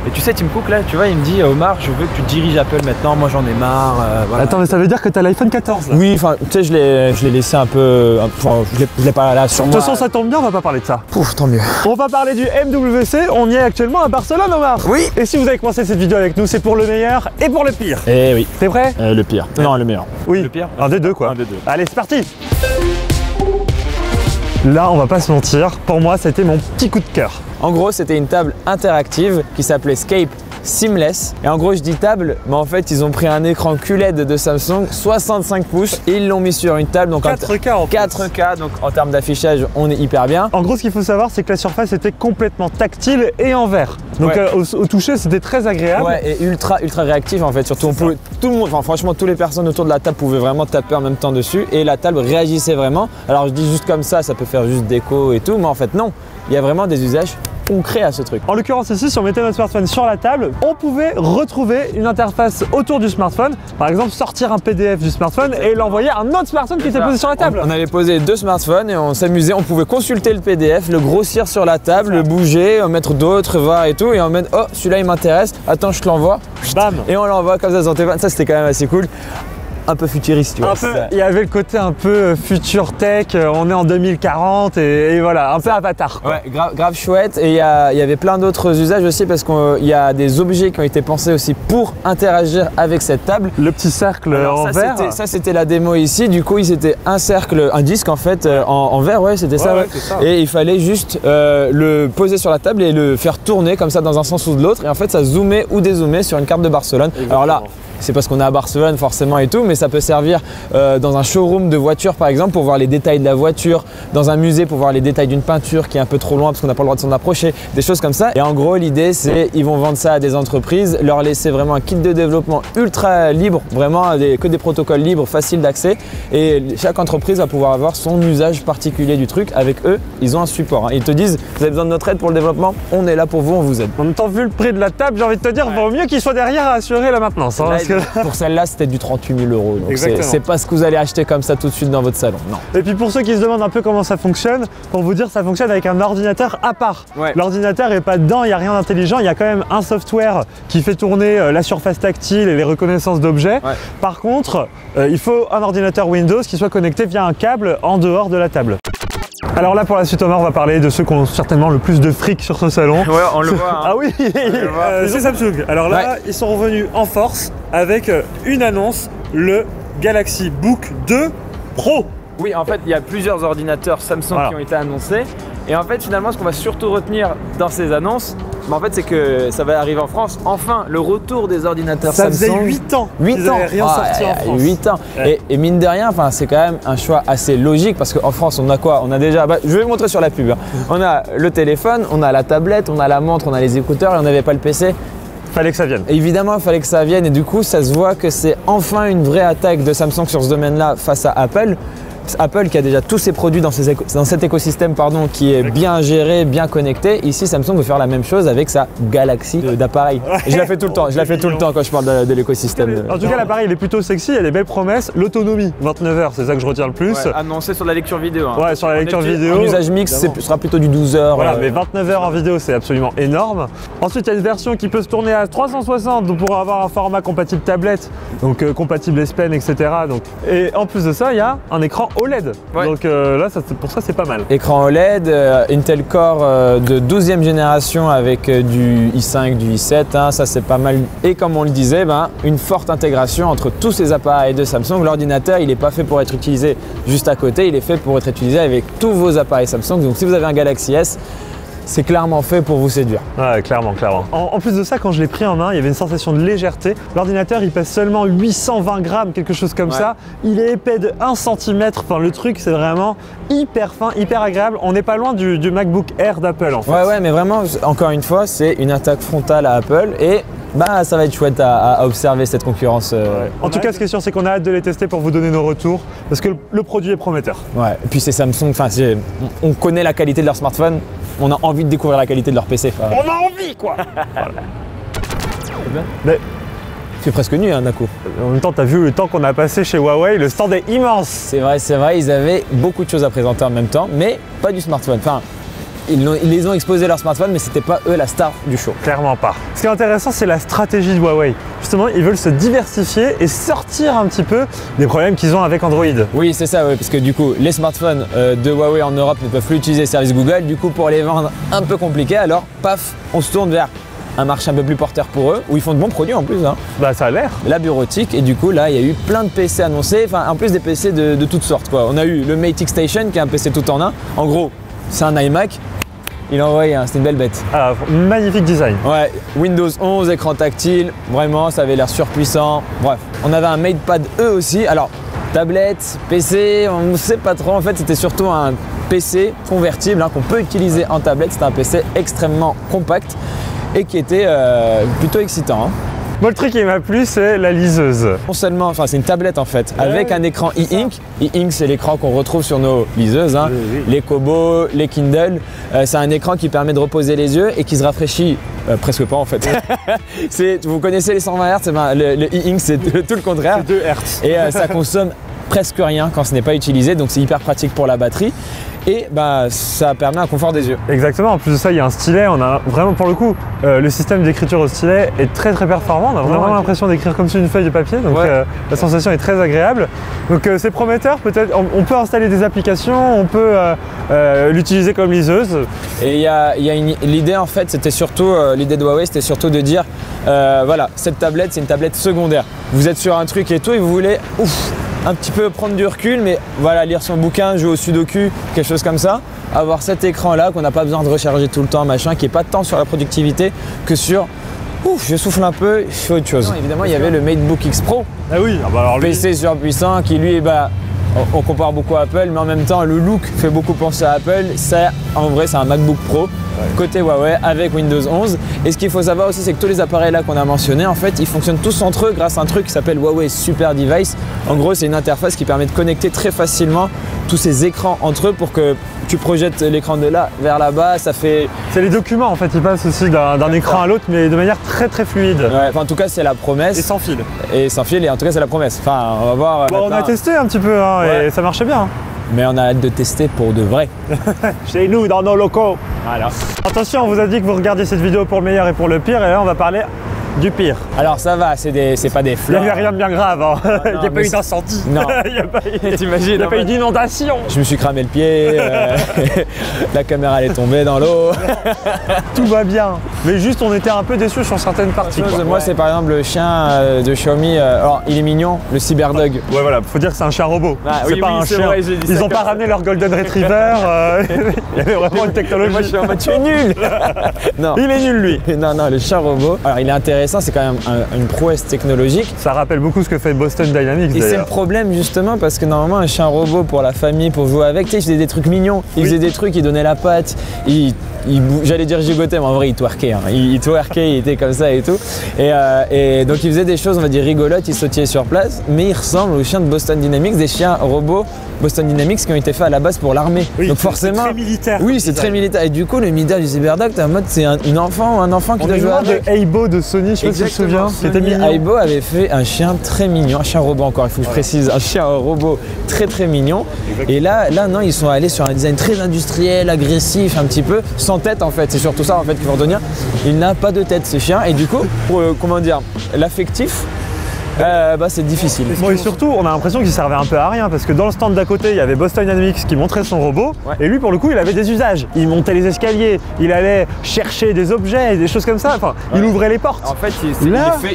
Et tu sais, Tim Cook, là, tu vois, il me dit, Omar, je veux que tu diriges Apple maintenant, moi j'en ai marre. Voilà. Attends, mais ça veut dire que t'as l'iPhone 14 là. Oui, enfin, tu sais, je l'ai laissé un peu. Enfin, je l'ai pas là sur moi. De toute façon, ça tombe bien, on va pas parler de ça. Pouf, tant mieux. On va parler du MWC, on y est actuellement à Barcelone, Omar. Oui. Et si vous avez commencé cette vidéo avec nous, c'est pour le meilleur et pour le pire. Eh oui. T'es prêt? Le pire. Non, le meilleur. Oui. Le pire? Un des deux, quoi. Un des deux. Allez, c'est parti. Là, on va pas se mentir, pour moi, c'était mon petit coup de cœur. En gros, c'était une table interactive qui s'appelait Scape Seamless. Et en gros, je dis table, mais en fait, ils ont pris un écran QLED de Samsung, 65 pouces, et ils l'ont mis sur une table. Donc 4K en plus. 4K, donc en termes d'affichage, on est hyper bien. En gros, ce qu'il faut savoir, c'est que la surface était complètement tactile et en verre. Donc Ouais. au toucher, c'était très agréable. Ouais, et ultra réactif en fait. Surtout, on pouvait, tout le monde, enfin franchement, toutes les personnes autour de la table pouvaient vraiment taper en même temps dessus, et la table réagissait vraiment. Alors je dis juste comme ça peut faire juste déco et tout, mais en fait non. Il y a vraiment des usages concrets à ce truc. En l'occurrence ici, si on mettait notre smartphone sur la table, on pouvait retrouver une interface autour du smartphone. Par exemple, sortir un PDF du smartphone et l'envoyer à un autre smartphone qui était posé sur la table. On avait posé deux smartphones et on s'amusait. On pouvait consulter le PDF, le grossir sur la table, le bouger, en mettre d'autres, voir et tout. Et on met, oh, celui-là il m'intéresse, attends, je te l'envoie. Bam. Et on l'envoie comme ça sur téléphone. Ça, c'était quand même assez cool. Un peu futuriste, tu vois. Il y avait le côté un peu future tech, on est en 2040 et voilà, un peu avatar, quoi. Ouais, grave chouette. Et il y avait plein d'autres usages aussi parce qu'il y a des objets qui ont été pensés aussi pour interagir avec cette table. Le petit cercle en verre. Ça, c'était la démo ici. Du coup, c'était un cercle, un disque en fait en verre, ouais, c'était ça, ouais. ça. Et il fallait juste le poser sur la table et le faire tourner comme ça dans un sens ou de l'autre. Et en fait, ça zoomait ou dézoomait sur une carte de Barcelone. Exactement. Alors là, c'est parce qu'on est à Barcelone forcément et tout, mais ça peut servir dans un showroom de voiture par exemple pour voir les détails de la voiture, dans un musée pour voir les détails d'une peinture qui est un peu trop loin parce qu'on n'a pas le droit de s'en approcher, des choses comme ça. Et en gros, l'idée c'est ils vont vendre ça à des entreprises, leur laisser vraiment un kit de développement ultra libre, vraiment que des protocoles libres, faciles d'accès, et chaque entreprise va pouvoir avoir son usage particulier du truc. Avec eux, ils ont un support, hein. Ils te disent, vous avez besoin de notre aide pour le développement, on est là pour vous, on vous aide. En même temps, vu le prix de la table, j'ai envie de te dire, vaut mieux qu'il soit derrière à assurer la maintenance. Hein, Là, parce que... Pour celle-là, c'était du 38 000 €. Donc Exactement. c'est pas ce que vous allez acheter comme ça tout de suite dans votre salon. Non. Et puis pour ceux qui se demandent un peu comment ça fonctionne, pour vous dire, ça fonctionne avec un ordinateur à part. Ouais. L'ordinateur n'est pas dedans, il n'y a rien d'intelligent, il y a quand même un software qui fait tourner la surface tactile et les reconnaissances d'objets. Ouais. Par contre, il faut un ordinateur Windows qui soit connecté via un câble en dehors de la table. Alors là, pour la suite, Omar, on va parler de ceux qui ont certainement le plus de fric sur ce salon. Ouais, on le voit. Hein. Ah oui, c'est Samsung. Alors là, Ouais. ils sont revenus en force avec une annonce, le Galaxy Book 2 Pro. Oui, en fait, il y a plusieurs ordinateurs Samsung qui ont été annoncés. Et en fait, finalement, ce qu'on va surtout retenir dans ces annonces, en fait, c'est que ça va arriver en France. Enfin, le retour des ordinateurs Ça Samsung. faisait 8 ans 8 qu'ils ans. n'avaient rien sorti en France. 8 ans. Ouais. Et mine de rien, c'est quand même un choix assez logique parce qu'en France, on a quoi? On a déjà, je vais vous montrer sur la pub. Hein. On a le téléphone, on a la tablette, on a la montre, on a les écouteurs et on n'avait pas le PC. Fallait que ça vienne. Et évidemment, il fallait que ça vienne et du coup, ça se voit que c'est enfin une vraie attaque de Samsung sur ce domaine-là face à Apple. Apple qui a déjà tous ses produits dans cet écosystème qui est bien géré, bien connecté. Ici, Samsung veut faire la même chose avec sa galaxie d'appareils. Je la fais tout le temps, quand je parle de l'écosystème. En tout cas, l'appareil il est plutôt sexy, il y a des belles promesses. L'autonomie, 29 heures, c'est ça que je retiens le plus. Ouais, annoncé sur la lecture vidéo. Hein. Ouais, sur la lecture vidéo. En usage mix, ce sera plutôt du 12 heures. Voilà, mais 29 heures en vidéo, c'est absolument énorme. Ensuite, il y a une version qui peut se tourner à 360, donc pour avoir un format compatible tablette, donc compatible S Pen, etc. Donc, et en plus de ça, il y a un écran OLED. Ouais. Donc là, pour ça, c'est pas mal. Écran OLED, Intel Core de 12e génération avec du i5, du i7, hein, ça c'est pas mal. Et comme on le disait, une forte intégration entre tous ces appareils de Samsung. L'ordinateur, il n'est pas fait pour être utilisé juste à côté, il est fait pour être utilisé avec tous vos appareils Samsung. Donc si vous avez un Galaxy S, c'est clairement fait pour vous séduire. Ouais, clairement. En plus de ça, quand je l'ai pris en main, il y avait une sensation de légèreté. L'ordinateur, il pèse seulement 820 grammes, quelque chose comme ça. Il est épais de 1 cm. Enfin, le truc, c'est vraiment hyper fin, hyper agréable. On n'est pas loin du MacBook Air d'Apple, en fait. Ouais, mais vraiment, encore une fois, c'est une attaque frontale à Apple et ça va être chouette à observer cette concurrence. En tout cas, ce qui est sûr, c'est qu'on a hâte de les tester pour vous donner nos retours parce que le produit est prometteur. Ouais, et puis c'est Samsung, on connaît la qualité de leur smartphone, on a envie de découvrir la qualité de leur PC. On a envie, quoi. Voilà. Mais il fait presque nuit, hein, d'un coup. En même temps, t'as vu le temps qu'on a passé chez Huawei, le stand est immense. C'est vrai, ils avaient beaucoup de choses à présenter en même temps, mais pas du smartphone. ils les ont exposé leur smartphone, mais c'était pas eux la star du show. Clairement pas. Ce qui est intéressant, c'est la stratégie de Huawei. Justement, ils veulent se diversifier et sortir un petit peu des problèmes qu'ils ont avec Android. Oui, c'est ça, parce que du coup, les smartphones de Huawei en Europe ne peuvent plus utiliser le service Google. Du coup, pour les vendre, un peu compliqué. Alors, paf, on se tourne vers un marché un peu plus porteur pour eux, où ils font de bons produits en plus. Hein. Bah, ça a l'air. La bureautique, et du coup, là, il y a eu plein de PC annoncés, enfin, en plus des PC de toutes sortes, quoi. On a eu le Mate X-Station, qui est un PC tout en un. En gros, c'est un iMac. Il a envoyé, hein, c'était une belle bête. Ah, magnifique design. Ouais, Windows 11, écran tactile, vraiment, ça avait l'air surpuissant. Bref, on avait un MatePad E aussi. Alors, tablette, PC, on ne sait pas trop. En fait, c'était surtout un PC convertible hein, qu'on peut utiliser en tablette. C'était un PC extrêmement compact et qui était plutôt excitant. Hein. Moi, le truc qui m'a plu, c'est la liseuse. Non seulement, enfin c'est une tablette en fait, avec un écran e-ink. E-ink, c'est l'écran qu'on retrouve sur nos liseuses, hein. Les Kobo, les Kindle. C'est un écran qui permet de reposer les yeux et qui se rafraîchit presque pas en fait. Vous connaissez les 120 Hz, le e-ink c'est tout le contraire. C'est 2 Hz. Et ça consomme presque rien quand ce n'est pas utilisé, donc c'est hyper pratique pour la batterie. Et bah, ça permet un confort des yeux. Exactement, en plus de ça, il y a un stylet. On a vraiment, pour le coup, le système d'écriture au stylet est très performant. On a vraiment l'impression d'écrire comme sur une feuille de papier, donc la sensation est très agréable. Donc c'est prometteur, peut-être. On peut installer des applications, on peut l'utiliser comme liseuse. Et l'idée en fait, c'était surtout, l'idée de Huawei, c'était surtout de dire, voilà, cette tablette, c'est une tablette secondaire. Vous êtes sur un truc et tout, et vous voulez, un petit peu prendre du recul, mais voilà, lire son bouquin, jouer au sudoku, quelque chose comme ça, avoir cet écran là qu'on n'a pas besoin de recharger tout le temps, machin, qui est pas tant sur la productivité que sur je souffle un peu, je fais autre chose. Non, évidemment, il y avait le MateBook X Pro, ah oui, alors lui... PC surpuissant qui lui, on compare beaucoup à Apple, mais en même temps, le look fait beaucoup penser à Apple. Ça, en vrai, c'est un MacBook Pro côté Huawei avec Windows 11. Et ce qu'il faut savoir aussi, c'est que tous les appareils là qu'on a mentionnés, en fait, ils fonctionnent tous entre eux grâce à un truc qui s'appelle Huawei Super Device. En gros, c'est une interface qui permet de connecter très facilement tous ces écrans entre eux pour que tu projettes l'écran de là vers là-bas. Ça fait... C'est les documents, en fait, ils passent aussi d'un écran à l'autre, mais de manière très fluide. Ouais, en tout cas, c'est la promesse. Et sans fil. Et sans fil, et en tout cas, c'est la promesse. Enfin, on va voir. Bon, on a testé un petit peu, hein, et ça marchait bien. Mais on a hâte de tester pour de vrai. Chez nous, dans nos locaux. Voilà. Attention, on vous a dit que vous regardiez cette vidéo pour le meilleur et pour le pire, et là, on va parler du pire. Alors ça va, c'est pas des fleurs. Il n'y avait rien de bien grave, hein. Il n'y a pas eu d'incendie. Non. Il n'y a pas T'imagines, eu d'inondation. Je me suis cramé le pied, la caméra elle est tombée dans l'eau. Tout va bien. Mais juste on était un peu déçus sur certaines parties. Moi c'est par exemple le chien de Xiaomi, alors il est mignon, le Cyberdog. Ouais voilà, faut dire que c'est un chien robot. Ah, c'est pas un chien. Vrai, ils n'ont pas ramené leur Golden Retriever. Il y avait vraiment une technologie. Moi je suis en mode tu es nul. Non. Il est nul lui. Non, le chien robot. Alors il est intéressant, c'est quand même une prouesse technologique. Ça rappelle beaucoup ce que fait Boston Dynamics. Et c'est le problème justement parce que normalement un chien robot pour la famille, pour jouer avec, tu sais, il faisait des trucs mignons, il faisait des trucs, il donnait la patte, j'allais dire gigotait, mais en vrai il twerkait, hein. Il twerkait, il était comme ça et tout. Et donc il faisait des choses, on va dire rigolotes, il sautillait sur place, mais il ressemble aux chiens de Boston Dynamics, des chiens robots Boston Dynamics qui ont été faits à la base pour l'armée. Oui, donc forcément, c'est très militaire. Oui, c'est très militaire. Et du coup, le leader du Cyberdog, t'es en mode c'est un enfant qui doit jouer avec. De Aibo de Sony, je sais pas si tu te souviens. C'était Aibo avait fait un chien très mignon, un chien robot encore, il faut que je précise, un chien robot très mignon. Exactement. Et là non, ils sont allés sur un design très industriel, agressif, un petit peu, sans tête en fait. C'est surtout ça en fait qu'il faut retenir. Il n'a pas de tête ce chien et du coup, pour comment dire, l'affectif. C'est difficile. Bon, et surtout, on a l'impression qu'il servait un peu à rien parce que dans le stand d'à côté, il y avait Boston Dynamics qui montrait son robot et lui, pour le coup, il avait des usages. Il montait les escaliers, il allait chercher des objets, des choses comme ça. Enfin, il ouvrait les portes. En fait,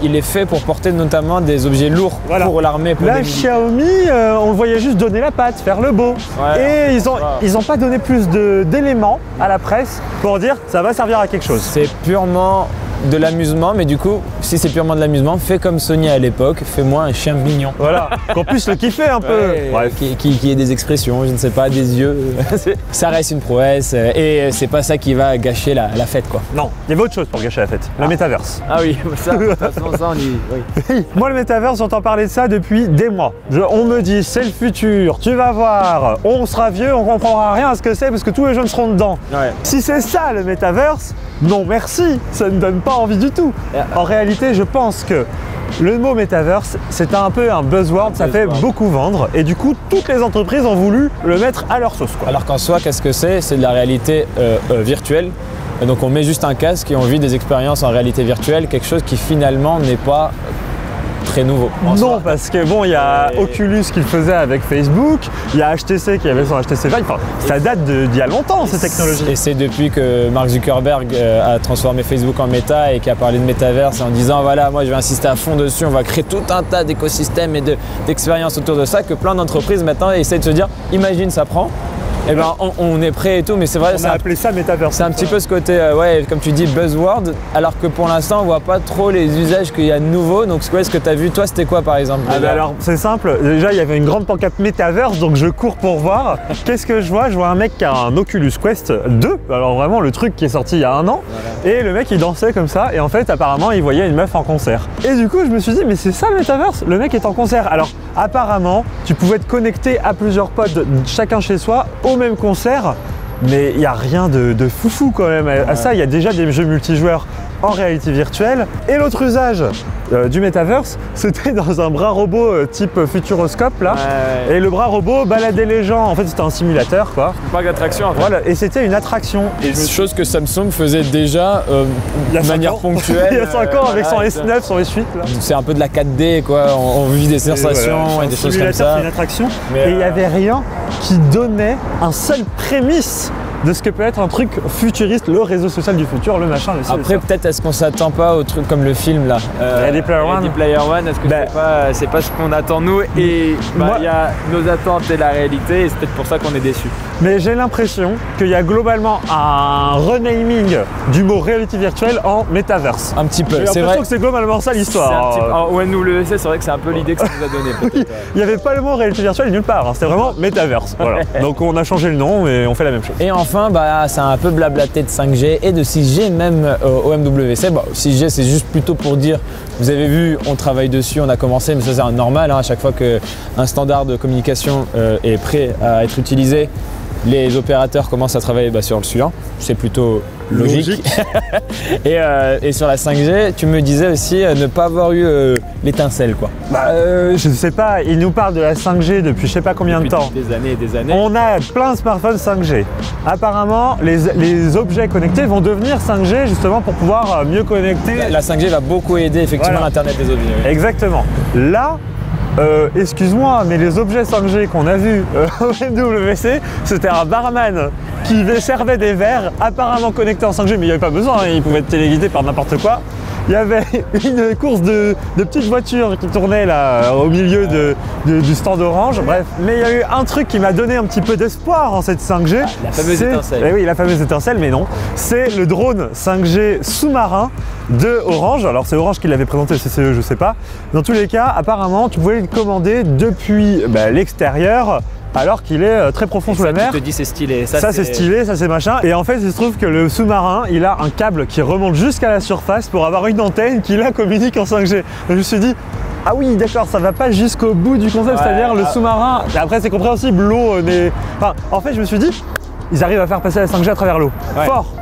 il est fait pour porter notamment des objets lourds pour l'armée. Là, Xiaomi, on le voyait juste donner la patte, faire le beau. Et ils ont pas donné plus d'éléments à la presse pour dire ça va servir à quelque chose. C'est purement de l'amusement, mais du coup, si c'est purement de l'amusement, fais comme Sony à l'époque, fais-moi un chien mignon. Voilà, qu'on puisse le kiffer un peu. Bref. Qui ait des expressions, je ne sais pas, des yeux. Ça reste une prouesse et c'est pas ça qui va gâcher la fête, quoi. Non, il y avait autre chose pour gâcher la fête, le métaverse. Ah oui, ça, de toute façon, ça on y... Oui. Moi, le métaverse, j'entends parler de ça depuis des mois. On me dit, c'est le futur, tu vas voir, on sera vieux, on comprendra rien à ce que c'est parce que tous les jeunes seront dedans. Si c'est ça le métaverse, non merci, ça ne donne pas envie du tout. En réalité, je pense que le mot Metaverse, c'est un peu un buzzword, ça fait beaucoup vendre. Et du coup, toutes les entreprises ont voulu le mettre à leur sauce, quoi. Alors qu'en soi, qu'est-ce que c'est? C'est de la réalité virtuelle. Et donc on met juste un casque et on vit des expériences en réalité virtuelle, quelque chose qui finalement n'est pas très nouveau. Non, parce que bon, il y a Oculus qui le faisait avec Facebook, il y a HTC qui avait son HTC Vive, enfin, ça date d'il y a longtemps ces technologies. Et c'est depuis que Mark Zuckerberg a transformé Facebook en méta et qui a parlé de métaverse en disant voilà, moi je vais insister à fond dessus, on va créer tout un tas d'écosystèmes et d'expériences autour de ça, que plein d'entreprises maintenant essaient de se dire imagine ça prend. Eh ben, on est prêt et tout, mais c'est vrai. On a appelé ça Metaverse. C'est un petit peu ce côté, ouais, comme tu dis, buzzword, alors que pour l'instant, on voit pas trop les usages qu'il y a de nouveaux. Donc, est-ce que tu as vu, toi, c'était quoi par exemple? Alors, c'est simple. Déjà, il y avait une grande pancarte Metaverse, donc je cours pour voir. Qu'est-ce que je vois? Je vois un mec qui a un Oculus Quest 2. Alors, vraiment, le truc qui est sorti il y a un an. Voilà. Et le mec, il dansait comme ça. Et en fait, apparemment, il voyait une meuf en concert. Et du coup, je me suis dit, mais c'est ça le Metaverse? Le mec est en concert. Alors, apparemment, tu pouvais te connecter à plusieurs pods, chacun chez soi, au même concert, mais il n'y a rien de foufou quand même à ça. Il y a déjà des jeux multijoueurs en réalité virtuelle. Et l'autre usage du Metaverse, c'était dans un bras robot type Futuroscope là. Ouais. Et le bras robot baladait les gens. En fait, c'était un simulateur quoi. Pas d'attraction en fait. Voilà, et c'était une attraction. Et chose que Samsung faisait déjà de manière ponctuelle. Il y a 5 ans avec son S9, son S8. C'est un peu de la 4D quoi. On vit des sensations et des choses comme ça. C'est une attraction. Et il n'y avait rien qui donnait un seul prémisse de ce que peut être un truc futuriste, le réseau social du futur, le machin, le Après, peut-être est-ce qu'on s'attend pas au truc comme le film là, Ready Player One, est-ce que c'est pas ce qu'on attend nous et il y a nos attentes et la réalité et c'est peut-être pour ça qu'on est déçus. Mais j'ai l'impression qu'il y a globalement un renaming du mot réalité virtuelle en Metaverse. Un petit peu, c'est vrai. J'ai l'impression que c'est globalement ça l'histoire. En ONWC, c'est vrai que c'est un peu l'idée que ça nous a donné. Oui, il n'y avait pas le mot réalité virtuelle nulle part, hein. C'était vraiment Metaverse. Voilà. Donc on a changé le nom et on fait la même chose. Et enfin, c'est un peu blablaté de 5G et de 6G même au MWC. 6G, c'est juste plutôt pour dire, vous avez vu, on travaille dessus, on a commencé, mais ça c'est normal, hein, à chaque fois qu'un standard de communication est prêt à être utilisé, les opérateurs commencent à travailler sur le suivant. C'est plutôt logique. et sur la 5G, tu me disais aussi ne pas avoir eu l'étincelle quoi. Je ne sais pas, il nous parle de la 5G depuis je sais pas combien de temps. Des années et des années. On a plein de smartphones 5G. Apparemment, les objets connectés vont devenir 5G justement pour pouvoir mieux connecter. La 5G va beaucoup aider effectivement l'Internet des objets. Oui. Exactement. Là, excuse-moi, mais les objets 5G qu'on a vus au MWC, c'était un barman qui servait des verres apparemment connectés en 5G, mais il n'y avait pas besoin, hein, il pouvait être téléguidé par n'importe quoi. Il y avait une course de petites voitures qui tournaient là au milieu du stand Orange. Bref, mais il y a eu un truc qui m'a donné un petit peu d'espoir en cette 5G. La fameuse étincelle. Eh oui, la fameuse étincelle, mais non. C'est le drone 5G sous-marin de Orange. Alors c'est Orange qui l'avait présenté, CCE, je sais pas. Dans tous les cas, apparemment, tu pouvais le commander depuis l'extérieur. Alors qu'il est très profond sous la mer. Tu te dis c'est stylé. Ça c'est stylé, ça c'est machin. Et en fait, il se trouve que le sous-marin, il a un câble qui remonte jusqu'à la surface pour avoir une antenne qui là communique en 5G. Donc, je me suis dit, ah oui, d'accord, ça va pas jusqu'au bout du concept, c'est-à-dire le sous-marin. Après, c'est compréhensible, l'eau n'est. Enfin, en fait, je me suis dit, ils arrivent à faire passer la 5G à travers l'eau. Fort.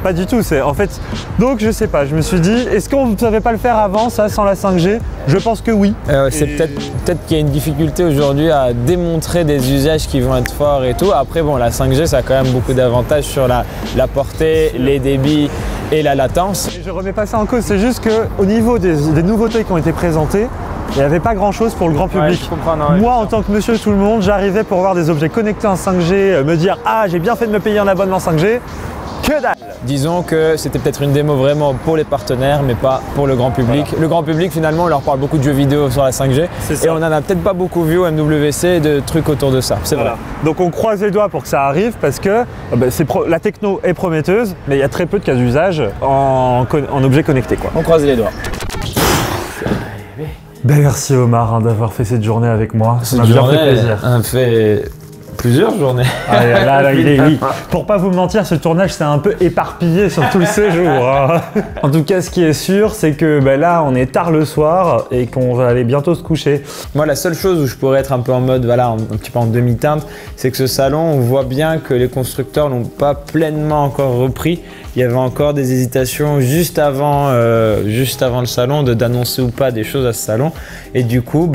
Pas du tout, c'est en fait. Donc je sais pas, je me suis dit, est-ce qu'on ne savait pas le faire avant ça sans la 5G? Je pense que oui. C'est peut-être qu'il y a une difficulté aujourd'hui à démontrer des usages qui vont être forts et tout. Après bon, la 5G ça a quand même beaucoup d'avantages sur la portée, les débits et la latence. Et je remets pas ça en cause, c'est juste qu'au niveau des nouveautés qui ont été présentées, il n'y avait pas grand chose pour le grand public. Je comprends, non, moi, en tant que monsieur tout le monde, j'arrivais pour voir des objets connectés en 5G, me dire ah j'ai bien fait de me payer un abonnement 5G. Que dalle! Disons que c'était peut-être une démo vraiment pour les partenaires, mais pas pour le grand public. Voilà. Le grand public, finalement, on leur parle beaucoup de jeux vidéo sur la 5G. Et on n'en a peut-être pas beaucoup vu au MWC de trucs autour de ça. C'est vrai. Donc on croise les doigts pour que ça arrive parce que la techno est prometteuse, mais il y a très peu de cas d'usage en objets connectés. On croise les doigts. Merci Omar d'avoir fait cette journée avec moi. Ça m'a bien fait plaisir. Ça fait Plusieurs journées. Ah, là, oui. Pour pas vous mentir, ce tournage s'est un peu éparpillé sur tout le séjour. Hein. En tout cas, ce qui est sûr, c'est que là, on est tard le soir et qu'on va aller bientôt se coucher. Moi, la seule chose où je pourrais être un peu en mode, voilà, un petit peu en demi-teinte, c'est que ce salon, on voit bien que les constructeurs n'ont pas pleinement encore repris. Il y avait encore des hésitations juste avant le salon d'annoncer ou pas des choses à ce salon. Et du coup,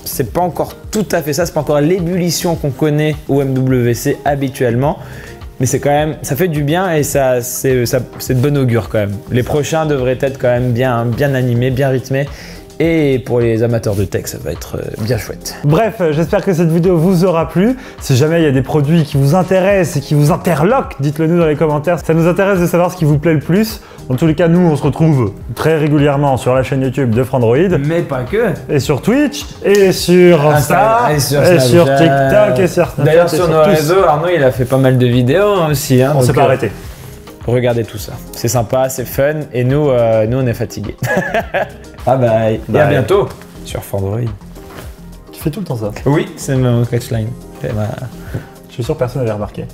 c'est pas encore tout à fait ça, c'est pas encore l'ébullition qu'on connaît au MWC habituellement, mais c'est quand même, ça fait du bien et c'est de bon augure quand même. Les prochains devraient être quand même bien animés, bien rythmés. Et pour les amateurs de tech, ça va être bien chouette. Bref, j'espère que cette vidéo vous aura plu. Si jamais il y a des produits qui vous intéressent et qui vous interloquent, dites-le nous dans les commentaires. Ça nous intéresse de savoir ce qui vous plaît le plus. Dans tous les cas, nous, on se retrouve très régulièrement sur la chaîne YouTube de Frandroid. Mais pas que. Et sur Twitch, et sur Insta, et sur TikTok, et sur Snapchat. D'ailleurs, sur nos réseaux, Arnaud, il a fait pas mal de vidéos aussi. Hein, on s'est pas arrêté. Regardez tout ça. C'est sympa, c'est fun. Et nous, on est fatigués. Ah bye. Et à bientôt sur Frandroid. Tu fais tout le temps ça? Oui, c'est mon catchline. Je suis sûr que personne n'avait remarqué.